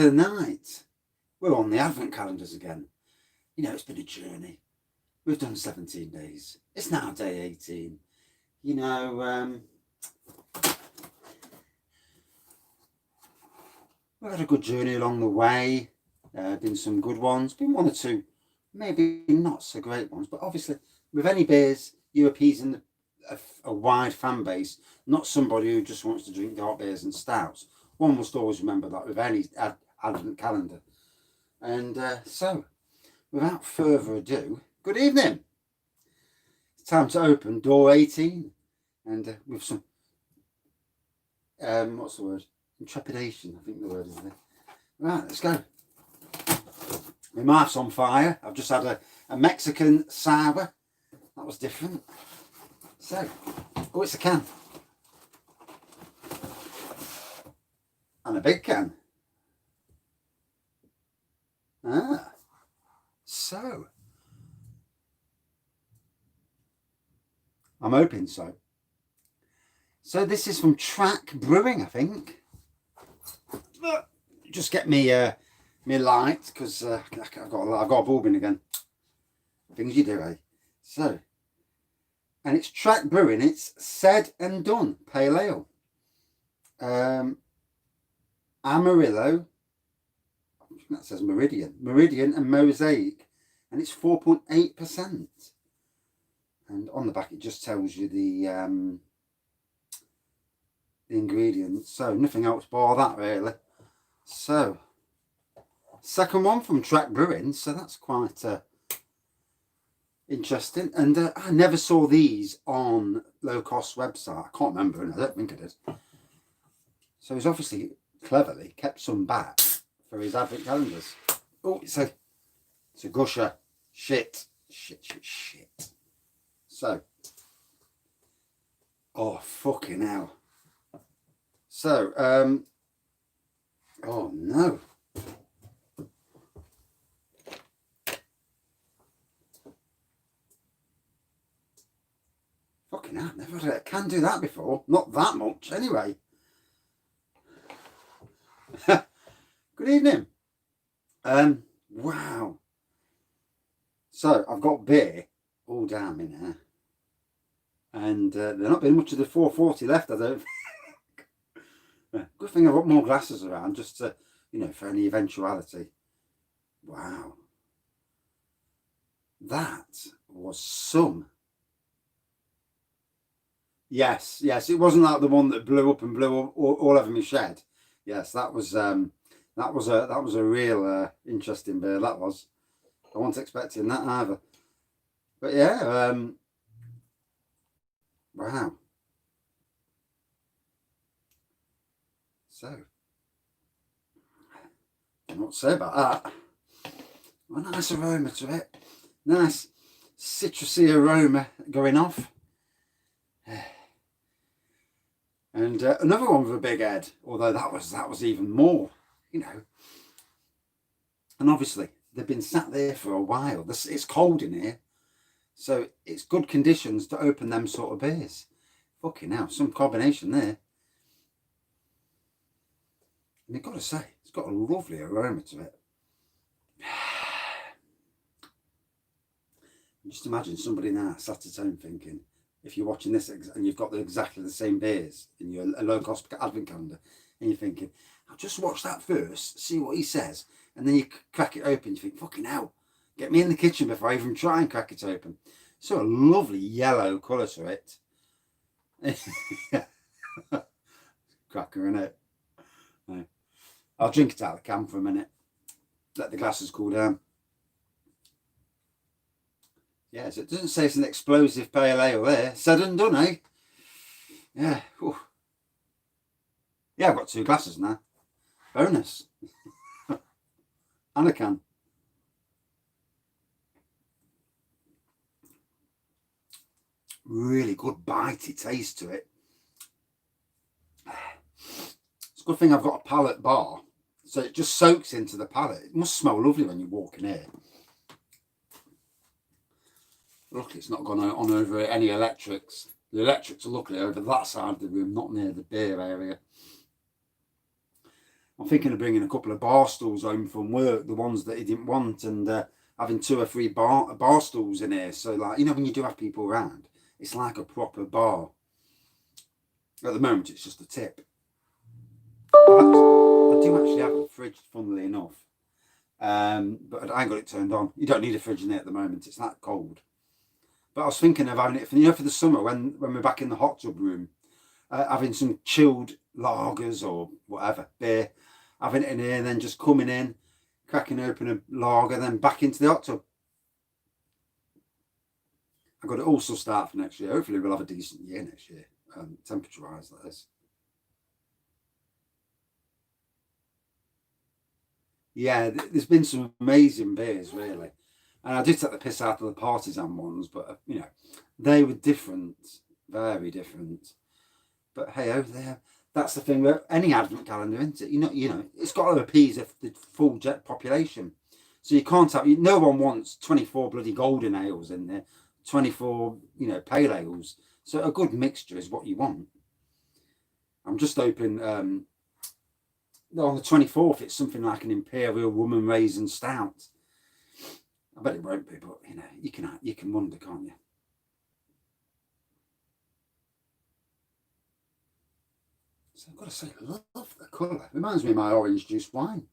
tonight we're on the Advent calendars again. You know, it's been a journey. We've done 17 days. It's now day 18. You know, we've had a good journey along the way. Been some good ones. Been one or two, maybe not so great ones. But obviously, with any beers, you're appeasing a wide fan base, not somebody who just wants to drink dark beers and stouts. One must always remember that with any Advent calendar. And so, without further ado, good evening. It's time to open door 18. And with some, what's the word? Intrepidation, I think the word is there. Right, let's go. My mouth's on fire. I've just had a Mexican sour. That was different. So, oh, it's a can. And a big can. Ah, so. I'm hoping so. So this is from Track Brewing, I think. Just get me me light, because I've got a bulb in again. Things you do, eh? So, and it's Track Brewing. It's Said and Done Pale Ale. Amarillo. That says Meridian and Mosaic, and it's 4.8%. And on the back it just tells you the ingredients. So nothing else bar that really. So second one from Track Brewing. So that's quite interesting. And I never saw these on Lowcost website. I can't remember, and I don't think I did. So he's obviously cleverly kept some back for his Advent calendars. Oh, it's a gusher. Shit. So, oh fucking hell. So, oh no. Fucking hell, never had a can do that before. Not that much, anyway. Good evening. Wow. So I've got beer all down in here, and there's not been much of the 440 left, I don't think. Good thing I've got more glasses around, just to, you know, for any eventuality. Wow. That was some. Yes, it wasn't like the one that blew up and blew all over my shed. Yes, that was a real interesting beer. That was. I wasn't expecting that either. But yeah, wow. So, I don't know what to say about that. A nice aroma to it. Nice citrusy aroma going off. And another one with a big head, although that was even more, you know. And obviously they've been sat there for a while. It's cold in here, so it's good conditions to open them sort of beers. Fucking hell, some combination there. And I've got to say, it's got a lovely aroma to it. Just imagine somebody now sat at home thinking, if you're watching this and you've got exactly the same beers in your low-cost Advent calendar, and you're thinking, I'll just watch that first, see what he says, and then you crack it open, you think, fucking hell, get me in the kitchen before I even try and crack it open. So a lovely yellow colour to it. Cracker, innit? No. I'll drink it out of the can for a minute. Let the glasses cool down. Yes, it doesn't say it's an explosive pale ale there. Said and done, eh? Yeah. Ooh. Yeah, I've got 2 glasses now. Bonus. And a can. Really good bitey taste to it. It's a good thing I've got a palate bar, so it just soaks into the palate. It must smell lovely when you walk in here. Luckily it's not gone on over any electrics. The electrics are luckily over that side of the room, not near the beer area. I'm thinking of bringing a couple of bar stools home from work, the ones that he didn't want, and having 2 or 3 bar stools in here. So, like, you know, when you do have people around, it's like a proper bar. At the moment, it's just a tip. I do actually have a fridge, funnily enough, but I ain't got it turned on. You don't need a fridge in it at the moment. It's that cold. But I was thinking of having it for, you know, for the summer when we're back in the hot tub room, having some chilled lagers or whatever, beer, having it in here and then just coming in, cracking open a lager, then back into the hot tub. I've got it also start for next year. Hopefully we'll have a decent year next year, temperature-wise, that is. Yeah, there's been some amazing beers, really. And I did take the piss out of the partisan ones, but, you know, they were different, very different. But hey, over there, that's the thing with any advent calendar, isn't it? You know, it's got to appease the full jet population. So you can't have, no one wants 24 bloody golden ales in there, 24, you know, pale ales. So a good mixture is what you want. I'm just hoping on the 24th, it's something like an Imperial Woman Raisin Stout. I bet it won't be, but, you know, you can wonder, can't you? So I've got to say, I love the colour. Reminds me of my orange juice wine.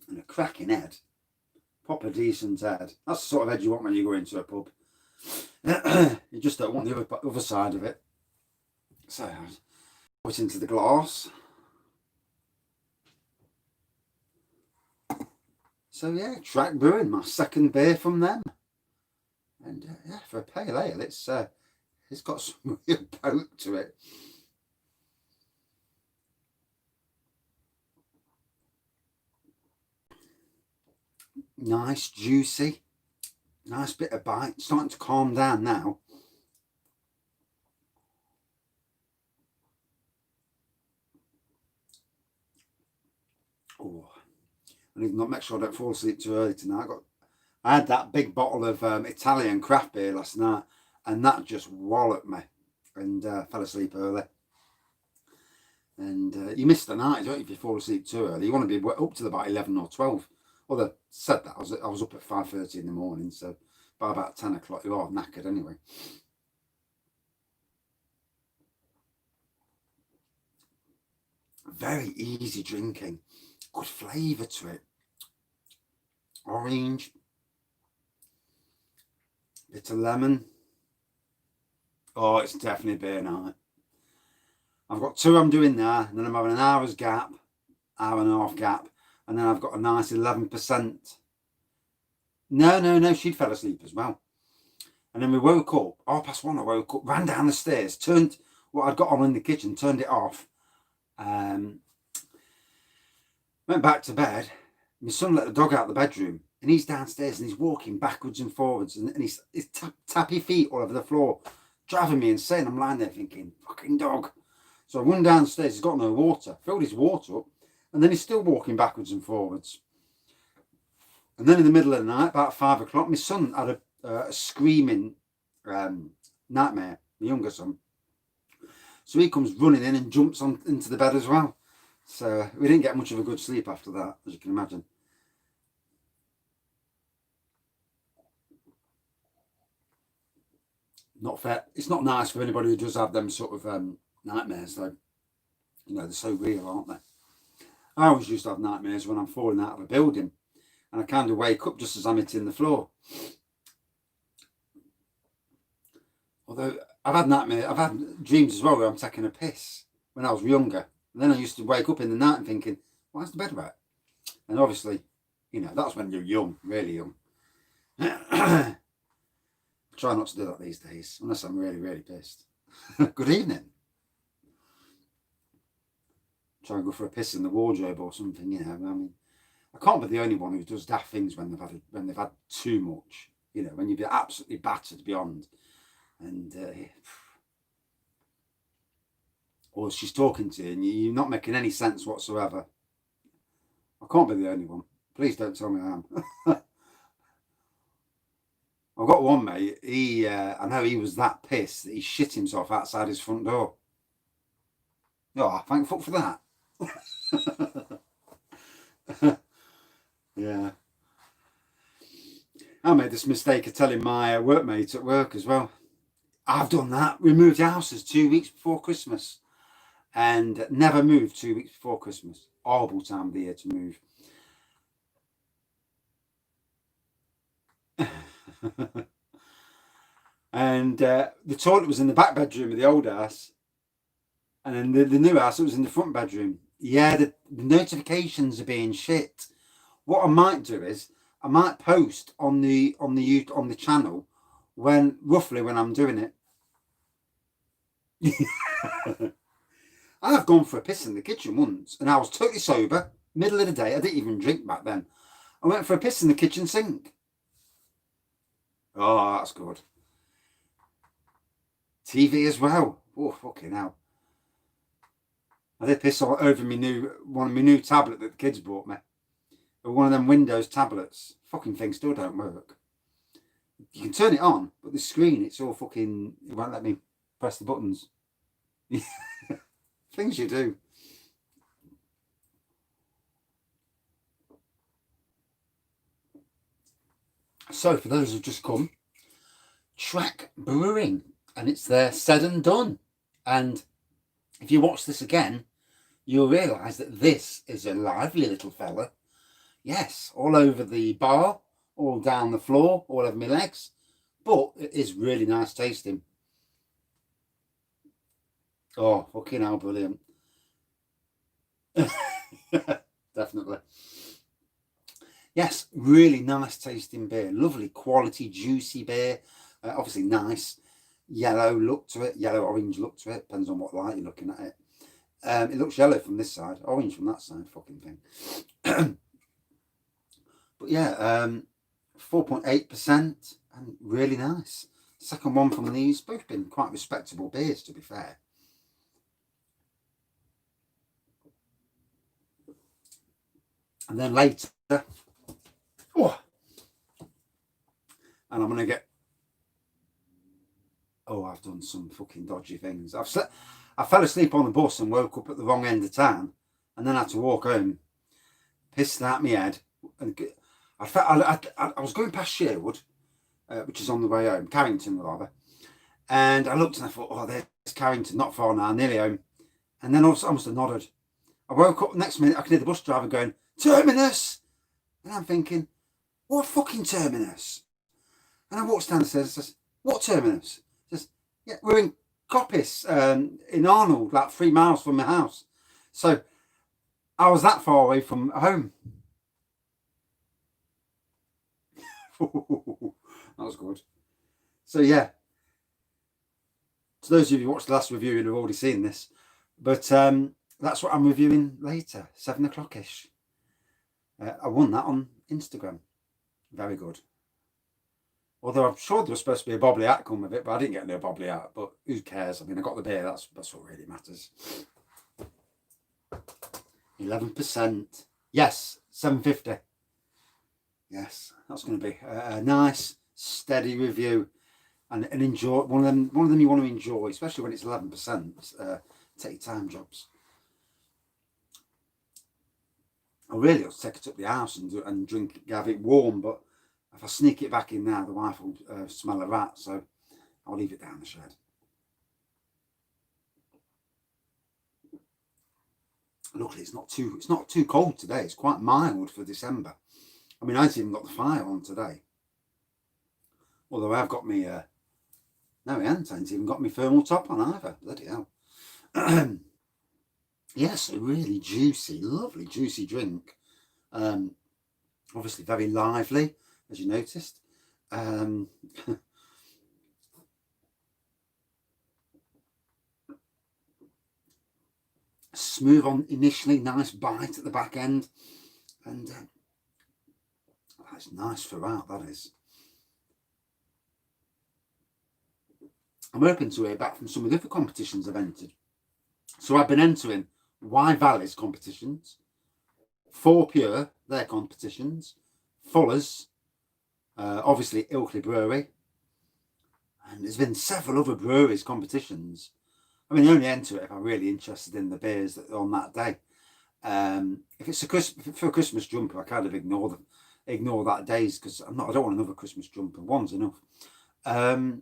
And a cracking head. Proper decent head. That's the sort of head you want when you go into a pub. You just don't want the other side of it. So I put it into the glass. So yeah, Track Brewing, my second beer from them. And yeah, for a pale ale, it's got some real poke to it. Nice, juicy, nice bit of bite. Starting to calm down now. Oh, I need to not make sure I don't fall asleep too early tonight. I had that big bottle of Italian craft beer last night, and that just walloped me, and fell asleep early. And you miss the night, don't you, if you fall asleep too early? You want to be up till about 11 or 12. Although, said that, I was up at 5:30 in the morning, so by about 10 o'clock, you are knackered anyway. Very easy drinking. Good flavour to it. Orange. Bit of lemon. Oh, it's definitely beer night. I've got 2 I'm doing there, and then I'm having an hour's gap, hour and a half gap, and then I've got a nice 11%. No, she'd fell asleep as well. And then we woke up, 1:30, I woke up, ran down the stairs, turned what I'd got on in the kitchen, turned it off, went back to bed. My son let the dog out of the bedroom, and he's downstairs, and he's walking backwards and forwards, and his tappy feet all over the floor, driving me insane. I'm lying there thinking, fucking dog. So I run downstairs, he's got no water, filled his water up, and then he's still walking backwards and forwards. And then in the middle of the night, about 5 o'clock, my son had a screaming nightmare, my younger son. So he comes running in and jumps into the bed as well. So we didn't get much of a good sleep after that, as you can imagine. Not fair. It's not nice for anybody who does have them sort of nightmares, though. You know, they're so real, aren't they? I always used to have nightmares when I'm falling out of a building, and I kind of wake up just as I'm hitting the floor. Although I've had dreams as well where I'm taking a piss when I was younger. And then I used to wake up in the night and thinking, why's the bed wet? And obviously, you know, that's when you're young, really young. I try not to do that these days, unless I'm really, really pissed. Good evening. Try and go for a piss in the wardrobe or something, you know. I mean, I can't be the only one who does daft things when they've had too much, you know, when you've been absolutely battered beyond. And or she's talking to you and you're not making any sense whatsoever. I can't be the only one. Please don't tell me I am. I've got one mate, I know he was that pissed that he shit himself outside his front door. Oh, thank fuck for that. Yeah. I made this mistake of telling my workmate at work as well. I've done that. We moved houses 2 weeks before Christmas and never moved 2 weeks before Christmas. Horrible time of the year to move. And the toilet was in the back bedroom of the old house. And then the new house, it was in the front bedroom. Yeah, the notifications are being shit. What I might do is I might post on the channel roughly when I'm doing it. I've gone for a piss in the kitchen once, and I was totally sober, middle of the day. I didn't even drink back then. I went for a piss in the kitchen sink. Oh, that's good. TV as well. Oh, fucking hell. I did piss all over one of my new tablet that the kids bought me. One of them Windows tablets. Fucking thing still don't work. You can turn it on, but the screen, it's all fucking... It won't let me press the buttons. Things you do. So, for those who've just come, Track Brewing, and it's their said and done. And if you watch this again, you'll realise that this is a lively little fella. Yes, all over the bar, all down the floor, all over my legs. But it is really nice tasting. Oh, fucking hell, brilliant. Definitely. Yes, really nice tasting beer. Lovely quality, juicy beer. Obviously nice. Yellow look to it. Yellow-orange look to it. Depends on what light you're looking at it. It looks yellow from this side. Orange from that side. Fucking thing. But yeah, 4.8% and really nice. Second one from these. Both been quite respectable beers, to be fair. And then later, oh, and I'm going to get, oh, I've done some fucking dodgy things. I fell asleep on the bus and woke up at the wrong end of town and then had to walk home. Pissed out my head. And I was going past Sherwood, which is on the way home, Carrington rather. And I looked and I thought, oh, there's Carrington, not far now, nearly home. And then I must have nodded. I woke up, next minute I could hear the bus driver going, "Terminus!" And I'm thinking, what fucking terminus? And I walked down the stairs and says, "What terminus?" He says, "Yeah, we're in Coppice, in Arnold, like 3 miles from my house." So I was that far away from home. That was good. So yeah. To those of you who watched the last review, you'll have already seen this. But that's what I'm reviewing later, 7 o'clock-ish. I won that on Instagram. Very good. Although I'm sure there was supposed to be a bobbly hat come with it, but I didn't get no bobbly hat. But who cares? I mean, I got the beer. That's what really matters. 11%. Yes, 750. Yes, that's going to be a nice, steady review, and enjoy one of them you want to enjoy, especially when it's 11%. Take time jobs. I really ought to take it up the house and drink, have it warm, but if I sneak it back in now, the wife will smell a rat, so I'll leave it down the shed. Luckily, it's not too cold today. It's quite mild for December. I mean, I haven't even got the fire on today. Although I've got me, no, I haven't even got my thermal top on either. Bloody hell. Yes, a really juicy, lovely, juicy drink. Obviously very lively, as you noticed. Smooth on initially, nice bite at the back end, and that's nice throughout, that is. I'm hoping to hear back from some of the other competitions I've entered. So I've been entering Y Valley's competitions, 4 Pure, their competitions, Fuller's, obviously Ilkley Brewery, and there's been several other breweries competitions. I mean, you only enter it if I'm really interested in the beers that are on that day. If it's for a Christmas jumper, I kind of ignore that days, because I don't want another Christmas jumper. One's enough. I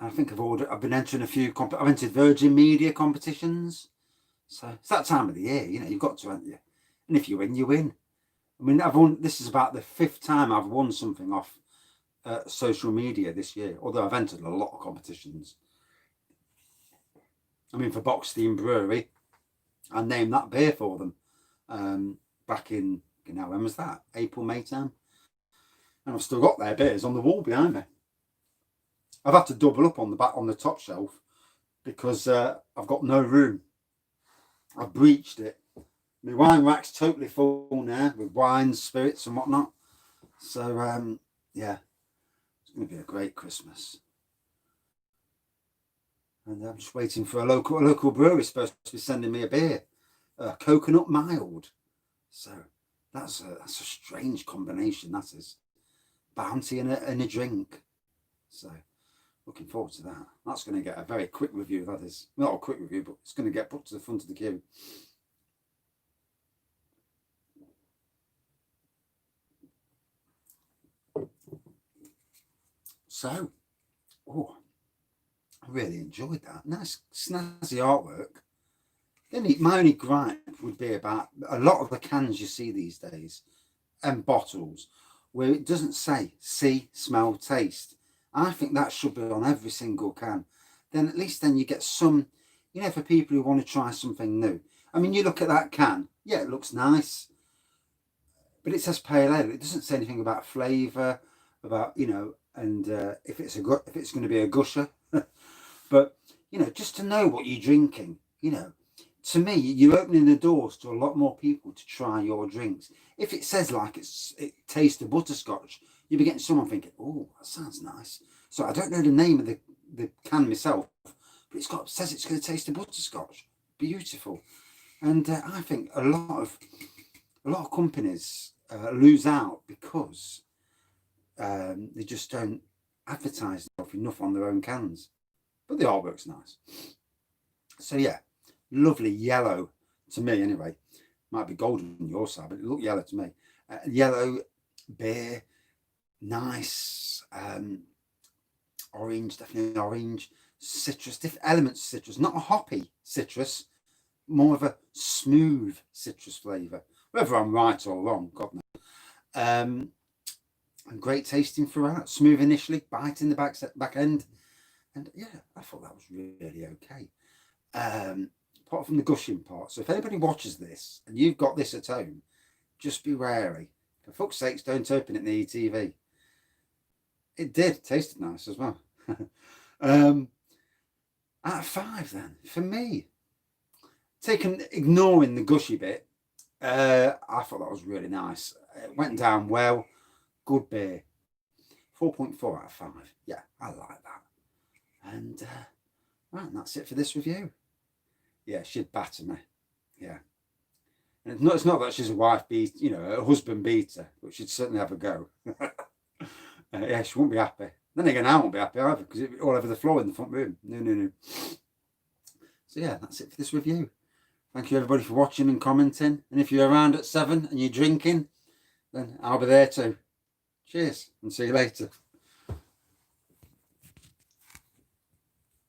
think I've been entering a few. I've entered Virgin Media competitions, so it's that time of the year. You know, you've got to enter, and if you win, you win. I mean, I've won. This is about the 5th time I've won something off social media this year. Although I've entered a lot of competitions. I mean, for Box Theme Brewery, I named that beer for them back in, when was that? April, May time. And I've still got their beers on the wall behind me. I've had to double up on the top shelf because I've got no room. I've breached it. My wine rack's totally full now with wines, spirits and whatnot. So, yeah, it's going to be a great Christmas. And I'm just waiting for a local brewery supposed to be sending me a beer, coconut mild. So that's a strange combination. That is bounty and a drink. So looking forward to that. That's going to get a very quick review. That is not a quick review, but it's going to get put to the front of the queue. So, I really enjoyed that. Nice snazzy artwork. My only gripe would be about a lot of the cans you see these days and bottles where it doesn't say see, smell, taste. I think that should be on every single can. Then at least you get some, for people who want to try something new. I mean, you look at that can, yeah, it looks nice, but it says pale ale. It doesn't say anything about flavour, about, and if it's going to be a gusher. But, just to know what you're drinking, to me, you're opening the doors to a lot more people to try your drinks. If it says like it tastes of butterscotch, you'll be getting someone thinking, oh, that sounds nice. So I don't know the name of the can myself, but it says it's going to taste of butterscotch. Beautiful. And I think a lot of companies lose out because they just don't advertise enough on their own cans. But the artwork's nice. So yeah, lovely yellow to me anyway. Might be golden on your side, but it looked yellow to me. Yellow beer, nice. Orange, definitely orange. Citrus, different elements of citrus. Not a hoppy citrus, more of a smooth citrus flavour. Whether I'm right or wrong, God knows. And great tasting throughout. Smooth initially, bite in the back end. And yeah, I thought that was really okay. Apart from the gushing part. So if anybody watches this and you've got this at home, just be wary. For fuck's sakes, don't open it in the ETV. It did. Tasted nice as well. Out of 5 then, for me. Ignoring the gushy bit, I thought that was really nice. It went down well. Good beer. 4.4 out of 5. Yeah, I like that. And right, and that's it for this review. Yeah, she'd batter me. Yeah. And it's not that she's a wife beater, a husband beater, but she'd certainly have a go. Yeah, she won't be happy. Then again, I won't be happy either because it'd be all over the floor in the front room. No. So yeah, that's it for this review. Thank you everybody for watching and commenting. And if you're around at 7 and you're drinking, then I'll be there too. Cheers and see you later.